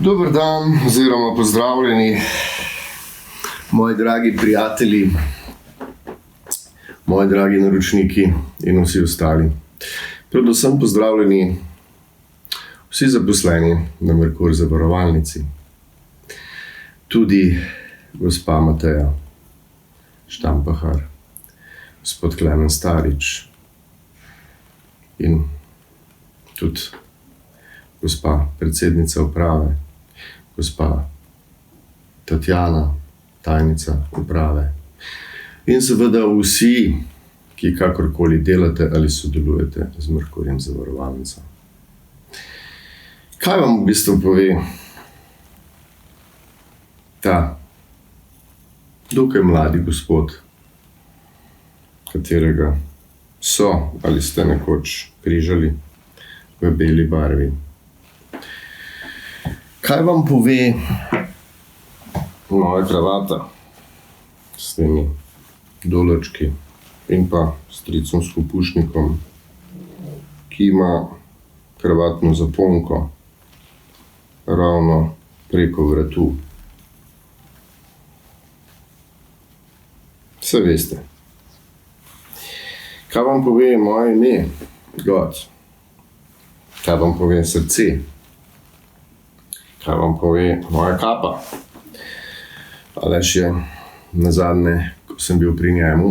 Dober dan, oziroma pozdravljeni, moji dragi prijatelji, moji dragi naročniki in vsi ostali. Predvsem pozdravljeni vsi zaposleni na Merkur zavarovalnici. Tudi gospa Mateja Štampahar, gospod Klemen Starič in tudi gospa predsednica uprave, gospa Tatjana, tajnica uprave. In seveda vsi, ki kakorkoli delate ali sodelujete z Merkurjem zavarovalnico. Kaj vam v bistvu pove ta dokaj mladi gospod, katerega so ali ste nekoč križali v beli barvi? Kaj vam pove moja kravata s temi določki in pa stricom s kopušnikom, ki ima kravatno zaponko ravno preko vratu? Saj veste. Kaj vam pove moje ime, God? Kaj vam pove srce? Kaj vam pove moja kapa? Aleš je nazadnje, ko sem bil pri njemu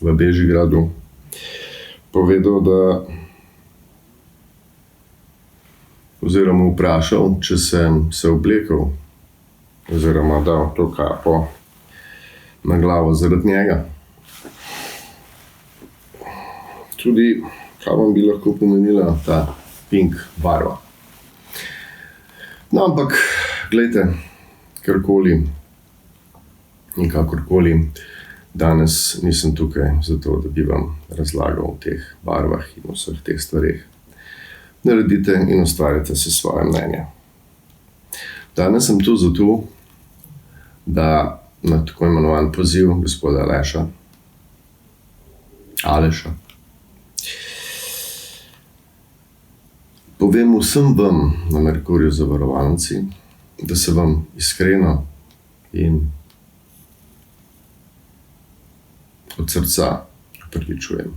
v Bežigradu, povedal, da oziroma vprašal, če sem se oblekel oziroma dal to kapo na glavo zaradi njega. Tudi, kaj vam bi lahko pomenila ta pink barva. No, ampak, glejte, karkoli in kakorkoli, danes nisem tukaj zato, da bi vam razlagal o teh barvah in vseh teh stvareh. Naredite in ustvarite si svoje mnenje. Danes sem tu zato, da na tako imenovan poziv gospoda Aleša, povem vsem vam na Merkurju zavarovalnici, da se vam iskreno in od srca opravičujem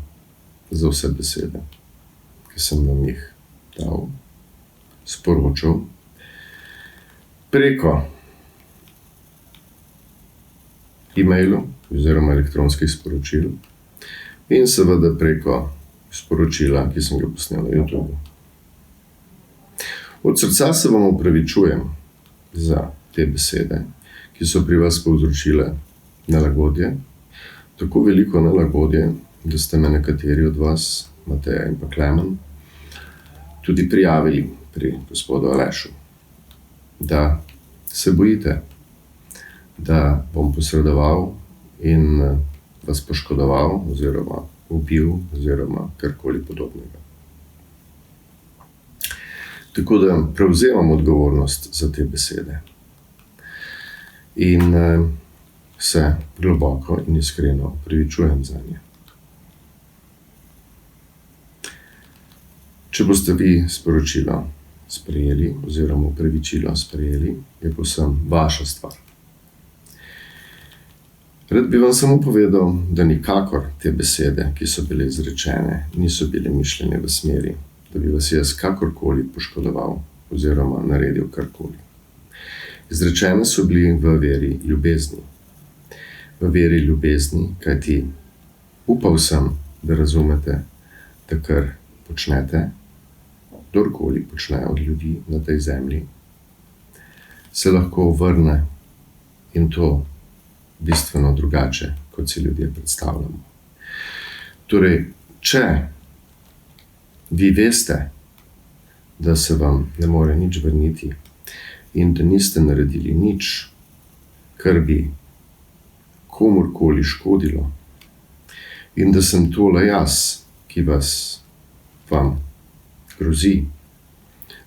za vse besede, ki sem vam jih dal, sporočal preko e-mailov oziroma elektronskih sporočil in seveda preko sporočila, ki sem ga posnel na YouTube. Od srca se vam opravičujem za te besede, ki so pri vas povzročile nelagodje, tako veliko nelagodje, da ste me nekateri od vas, Mateja in pa Klemen, tudi prijavili pri gospodu Alešu, da se bojite, da bom posredoval in vas poškodoval oziroma ubil oziroma karkoli podobnega. Tako da prevzemam odgovornost za te besede in se globoko in iskreno opravičujem za nje. Če boste vi sporočilo sprejeli oziroma opravičilo sprejeli, je povsem vaša stvar. Rad bi vam samo povedal, da nikakor te besede, ki so bile izrečene, niso bile mišljene v smeri, da bi vas jaz kakorkoli poškodoval oziroma naredil karkoli. Izrečene so bili v veri ljubezni. V veri ljubezni, kajti upal sem, da razumete, da kar počnete, kdorkoli počne od ljudi na tej zemlji, se lahko vrne in to bistveno drugače, kot si ljudje predstavljamo. Torej, če vi veste, da se vam ne more nič vrniti in da niste naredili nič, kar bi komurkoli škodilo in da sem tole jaz, ki vam grozi,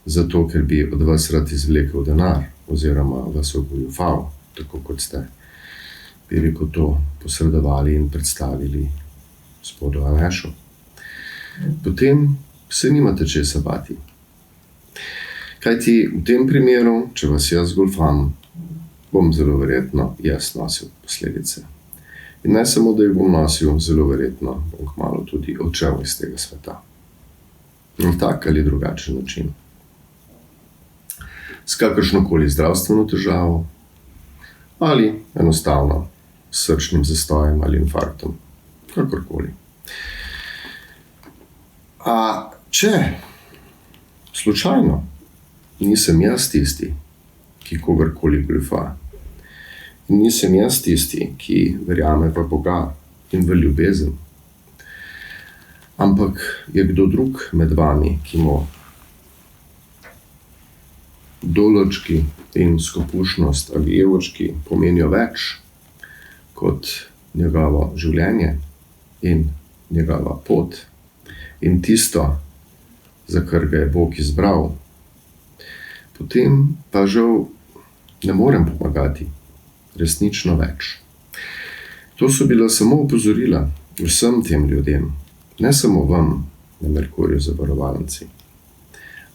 zato ker bi od vas rad izvlekel denar oziroma vas ogoljufal, tako kot ste bi rekel to posredovali in predstavili gospodu Alešu, potem se nimate česa bati. Kajti v tem primeru, če vas jaz goljufam, bom zelo verjetno jaz nosil posledice. In ne samo, da jih bom nosil, zelo verjetno bom kmalu tudi odšel iz tega sveta. Na tak ali drugačen način. S kakršnokoli zdravstveno težavo ali enostavno s srčnim zastojem ali infarktom, kakorkoli. A če slučajno nisem jaz tisti, ki kogarkoli goljufa, in nisem jaz tisti, ki verjame v Boga in v ljubezen, ampak je kdo drug med vami, ki mu dolarčki in skopušnost ali evrčki pomenijo več kot njegovo življenje in njegova pot in tisto, za kar ga je Bog izbral, potem pa žal ne morem pomagati resnično več. To so bila samo opozorila vsem tem ljudem, ne samo vam na Merkurju zavarovalnici,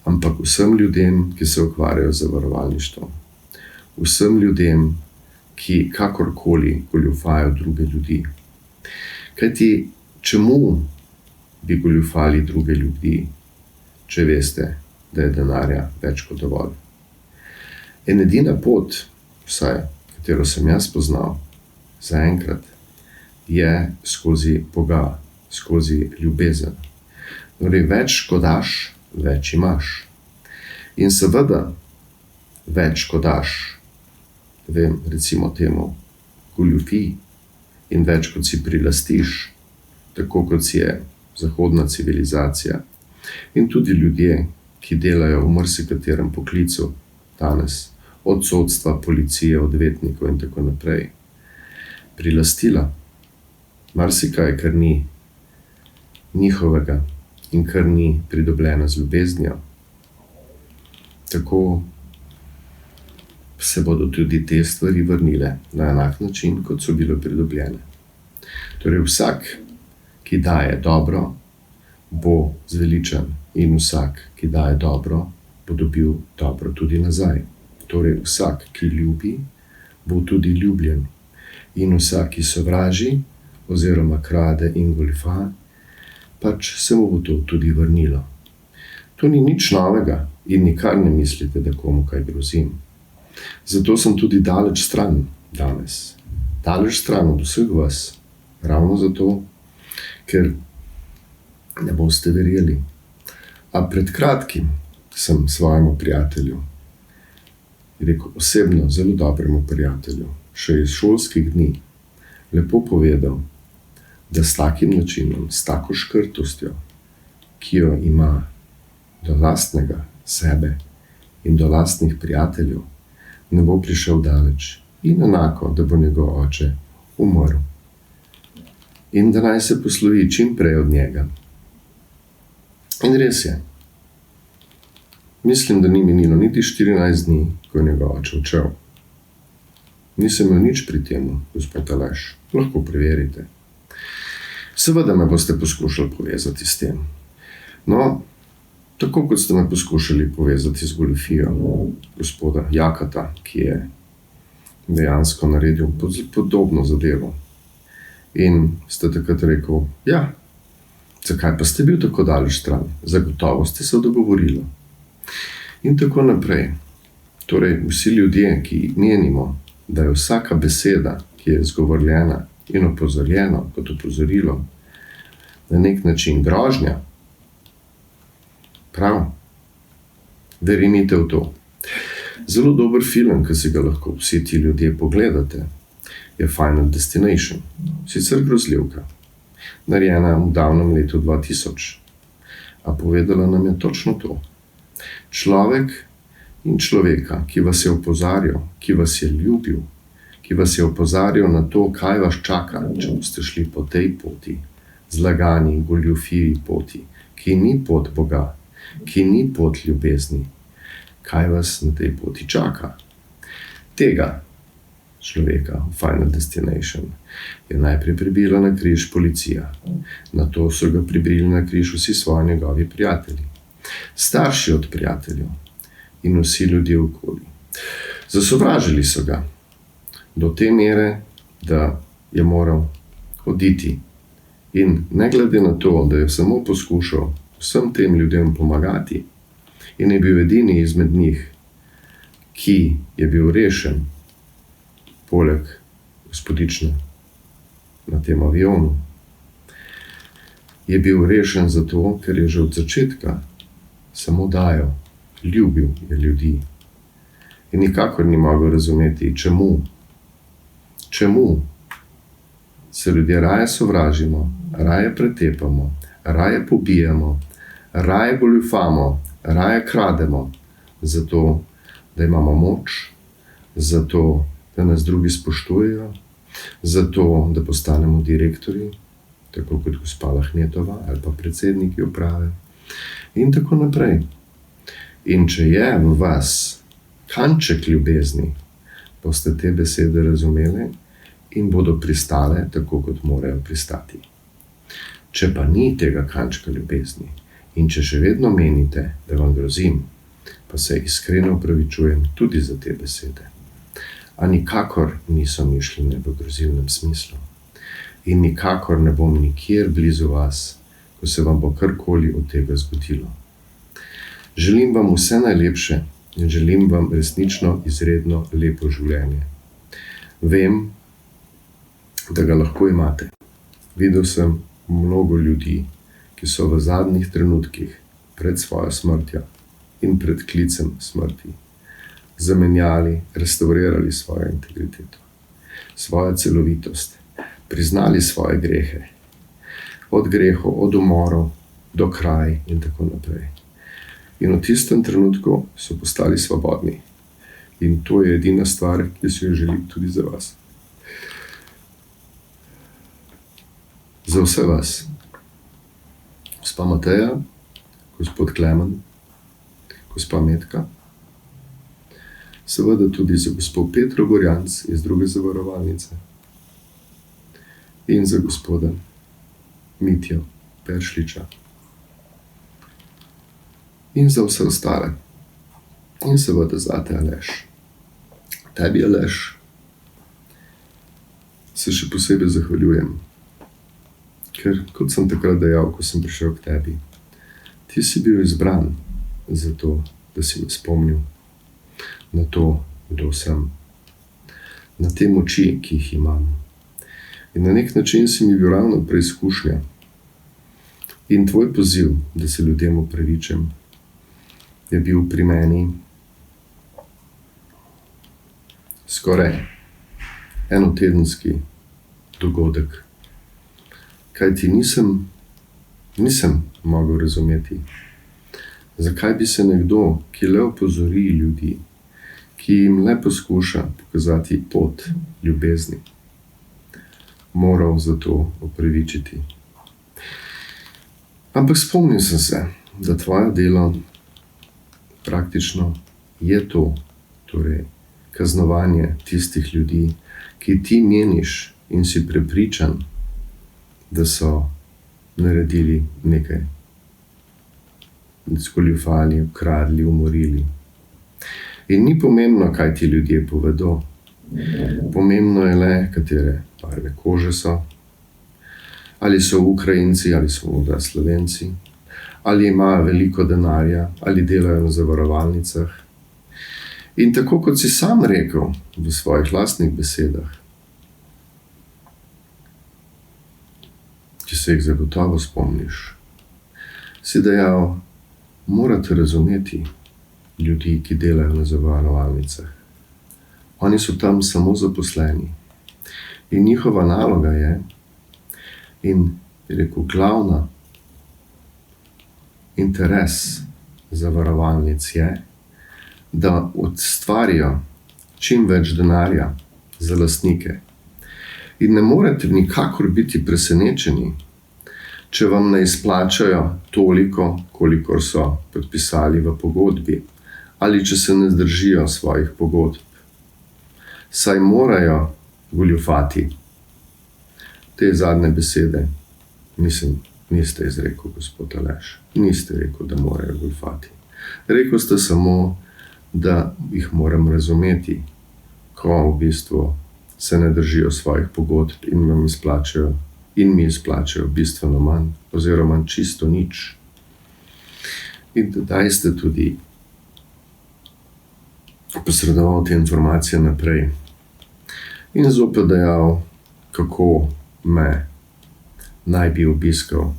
ampak vsem ljudem, ki se ukvarjajo z zavarovalništvom. Vsem ljudem, ki kakorkoli goljufajo druge ljudi. Kajti, čemu bi goljufali druge ljudi, če veste, da je denarja več kot dovolj? In edina pot, vsaj katero sem jaz poznal, zaenkrat, je skozi Boga, skozi ljubezen. Torej, več ko daš, več imaš. In seveda, več ko daš, recimo temu, goljufi, in več kot si prilastiš, tako kot si je zahodna civilizacija in tudi ljudje, ki delajo v marsikaterem poklicu danes, od sodstva, policije, odvetnikov in tako naprej, prilastila marsikaj, kar ni njihovega in kar ni pridobljeno z ljubeznijo. Tako se bodo tudi te stvari vrnile na enak način, kot so bile pridobljene. Torej vsak, ki daje dobro, bo zveličan, in vsak, ki daje dobro, bo dobil dobro tudi nazaj. Torej vsak, ki ljubi, bo tudi ljubljen. In vsak, ki sovraži oziroma krade in goljufa, pač se mu bo to tudi vrnilo. To ni nič novega in nikar ne mislite, da komu kaj grozim. Zato sem tudi daleč stran danes. Daleč stran od vseh vas. Ravno zato, ker ne boste verjeli. A pred kratkim sem svojemu prijatelju, rekel osebno zelo dobremu prijatelju, še iz šolskih dni, lepo povedal, da s takim načinom, s tako škrtostjo, ki jo ima do lastnega sebe in do lastnih prijateljev, ne bo prišel daleč. In enako, da bo njegov oče umrl. In da naj se poslovi čim prej od njega. In res je. Mislim, da ni minilo niti 14 dni, ko je njegov oče odšel. Nisem imel nič pri temu, gospod Aleš. Lahko preverite. Seveda me boste poskušali povezati s tem. No, tako kot ste me poskušali povezati z goljufijo gospoda Jakata, ki je dejansko naredil podobno zadevo. In ste takrat rekel, ja, zakaj pa ste bil tako daleč stran? Zagotovo ste se dogovorili. In tako naprej. Torej, vsi ljudje, ki menimo, da je vsaka beseda, ki je izgovorjena in opozorjena kot opozorilo, na nek način grožnja, prav, verjemite v to. Zelo dober film, ki si ga lahko vsi ti ljudje pogledate, je Final Destination, sicer grozljivka, narejena v davnem letu 2000, a povedala nam je točno to. Človek in človeka, ki vas je opozarjal, ki vas je ljubil, ki vas je opozarjal na to, kaj vas čaka, če boste šli po tej poti, zlagani, goljufiji poti, ki ni pot Boga, ki ni pot ljubezni, kaj vas na tej poti čaka. Tega človeka, Final Destination, je najprej pribila na križ policija. Nato so ga pribili na križ vsi svoji njegovi prijatelji. Starši od prijateljev, in vsi ljudje okoli. Zasovražili so ga do te mere, da je moral oditi. In ne glede na to, da je samo poskušal vsem tem ljudem pomagati in je bil edini izmed njih, ki je bil rešen, poleg gospodične na tem avionu, je bil rešen zato, ker je že od začetka samo dajal, ljubil je ljudi. In nikakor ni mogel razumeti, čemu se ljudje raje sovražimo, raje pretepamo, raje pobijamo, raje goljufamo, raje krademo, zato, da imamo moč, zato, da nas drugi spoštujejo, zato, da postanemo direktorji, tako kot gospa Lahnetova ali pa predsedniki uprave in tako naprej. In če je v vas kanček ljubezni, boste te besede razumeli in bodo pristale tako, kot morajo pristati. Če pa ni tega kančka ljubezni in če še vedno menite, da vam grozim, pa se iskreno opravičujem tudi za te besede. A nikakor niso mišljene v grozilnem smislu. In nikakor ne bom nikjer blizu vas, ko se vam bo karkoli od tega zgodilo. Želim vam vse najlepše in želim vam resnično izredno lepo življenje. Vem, da ga lahko imate. Videl sem mnogo ljudi, ki so v zadnjih trenutkih pred svojo smrtjo in pred klicem smrti zamenjali, restaurirali svojo integriteto, svojo celovitost, priznali svoje grehe, od grehov, od umorov do kraj in tako naprej. In v tistem trenutku so postali svobodni. In to je edina stvar, ki si jo želim tudi za vas. Za vse vas. Gospa Mateja, gospod Klemen, gospa Metka, seveda tudi za gospod Petro Gorjanc iz druge zavarovalnice in za gospoda Mitjo Peršliča in za vse ostale. In seveda zate, Aleš. Tebi, Aleš, se še posebej zahvaljujem, ker, kot sem takrat dejal, ko sem prišel k tebi, ti si bil izbran za to, da si me spomnil na to, kdo sem, na te moči, ki jih imam. In na nek način si mi bil ravno preizkušnja. In tvoj poziv, da se ljudem opravičim, je bil pri meni skoraj enotedenski dogodek. Kajti nisem mogel razumeti, zakaj bi se nekdo, ki le opozori ljudi, ki jim le poskuša pokazati pot ljubezni, moral za to opravičiti. Ampak spomnil sem se, da tvoje delo praktično je to, torej kaznovanje tistih ljudi, ki ti meniš in si prepričan, da so naredili nekaj, skoljufali, ukradli, umorili. In ni pomembno, kaj ti ljudje povedo. Pomembno je le, katere barve kože so, ali so Ukrajinci, ali so morda Slovenci, ali imajo veliko denarja, ali delajo na zavarovalnicah. In tako, kot si sam rekel v svojih lastnih besedah, ki se jih zagotovo spomniš, si dejal, morate razumeti ljudi, ki delajo na zavarovalnicah. Oni so tam samo zaposleni. In njihova naloga je, in je rekel, glavna interes zavarovalnic je, da ustvarijo čim več denarja za lastnike. In ne morete nikakor biti presenečeni, če vam ne izplačajo toliko, kolikor so podpisali v pogodbi, ali če se ne zdržijo svojih pogodb. Saj morajo goljufati. Te zadnje besede, niste izrekel, gospod Aleš. Niste rekel, da morajo goljufati. Rekel ste samo, da jih moram razumeti, ko v bistvu se ne držijo svojih pogodb in mi izplačajo bistveno manj oziroma čisto nič. In tedaj ste tudi posredoval te informacije naprej in zopet dejal, kako me naj bi obiskal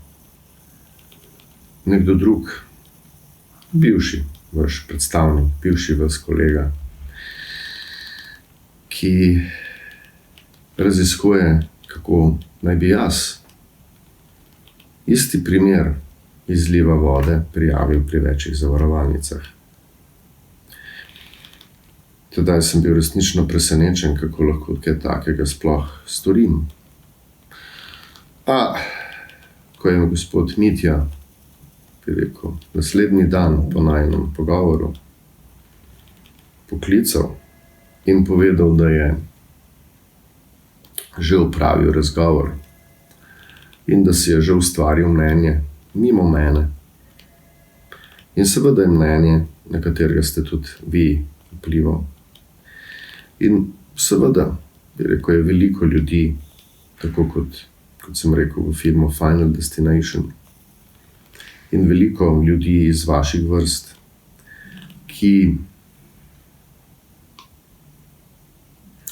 nekdo drug, bivši vaš predstavnik, bivši vaš kolega, ki raziskuje, kako naj bi jaz isti primer izliva vode prijavil pri večjih zavarovalnicah. Tedaj sem bil resnično presenečen, kako lahko kaj takega sploh storim. Ko je gospod Mitja, bi rekel, naslednji dan po najinem pogovoru poklical in povedal, da je že opravil razgovor in da si je že ustvaril mnenje mimo mene. In seveda je mnenje, na katerega ste tudi vi vplival. In seveda, bi rekel, je veliko ljudi, tako kot sem rekel v filmu Final Destination, in veliko ljudi iz vaših vrst, ki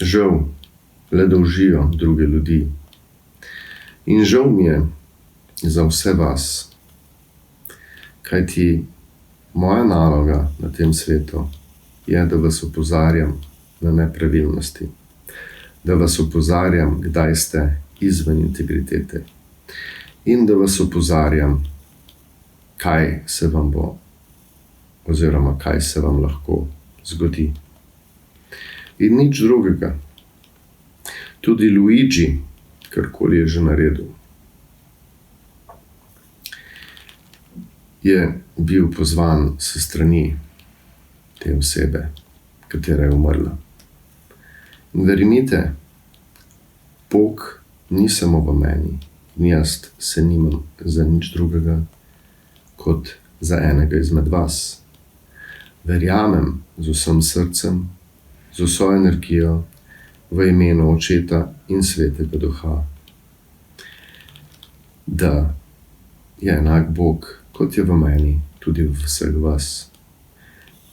žal le dolžijo druge ljudi. In žal mi je za vse vas, kajti moja naloga na tem svetu je, da vas opozarjam na nepravilnosti, da vas opozarjam, kdaj ste izven integritete in da vas opozarjam, kaj se vam bo oziroma kaj se vam lahko zgodi. In nič drugega. Tudi Luigi, karkoli je že naredil, je bil pozvan s strani te osebe, katera je umrla. In verjemite, Bog ni samo v meni, in jaz se nimam za nič drugega kot za enega izmed vas. Verjamem z vsem srcem, z vso energijo, v imenu Očeta in Svetega Duha, da je enak Bog, kot je v meni, tudi v vseh vas.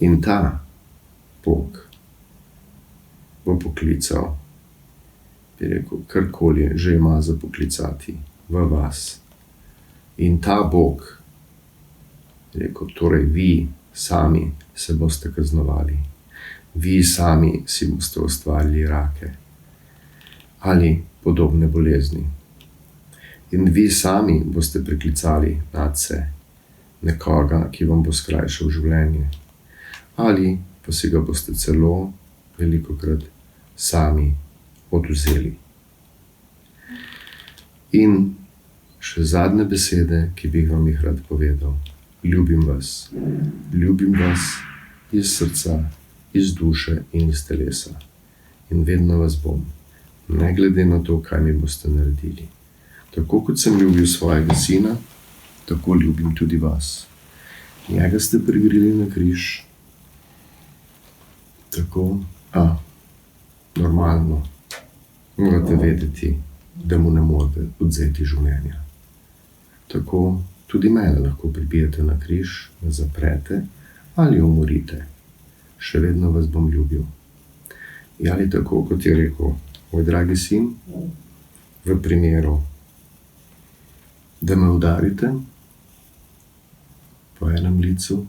In ta Bog bo poklical, bi rekel, karkoli že ima za poklicati v vas. In ta Bog, bi rekel, torej vi sami se boste kaznovali. Vi sami si boste ustvarili rake ali podobne bolezni. In vi sami boste priklicali nadse nekoga, ki vam bo skrajšal življenje. Ali pa si ga boste celo velikokrat sami odvzeli. In še zadnje besede, ki bi vam jih rad povedal. Ljubim vas. Ljubim vas iz srca, iz duše in iz telesa. In vedno vas bom, ne glede na to, kaj mi boste naredili. Tako kot sem ljubil svojega sina, tako ljubim tudi vas. Njega ste prigrili na križ. Tako, normalno, morate vedeti, da mu ne morete odvzeti življenja. Tako tudi mene lahko pribijete na križ, me zaprete ali umorite. Še vedno vas bom ljubil. Ali tako, kot je rekel moj dragi sin, v primeru, da me udarite po enem licu,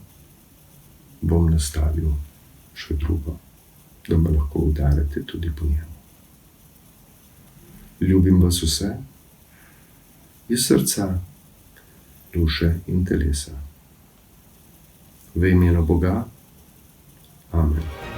bom nastavil še drugo, da me lahko udarite tudi po njemu. Ljubim vas vse, iz srca, duše in telesa. V imenu Boga. Amen.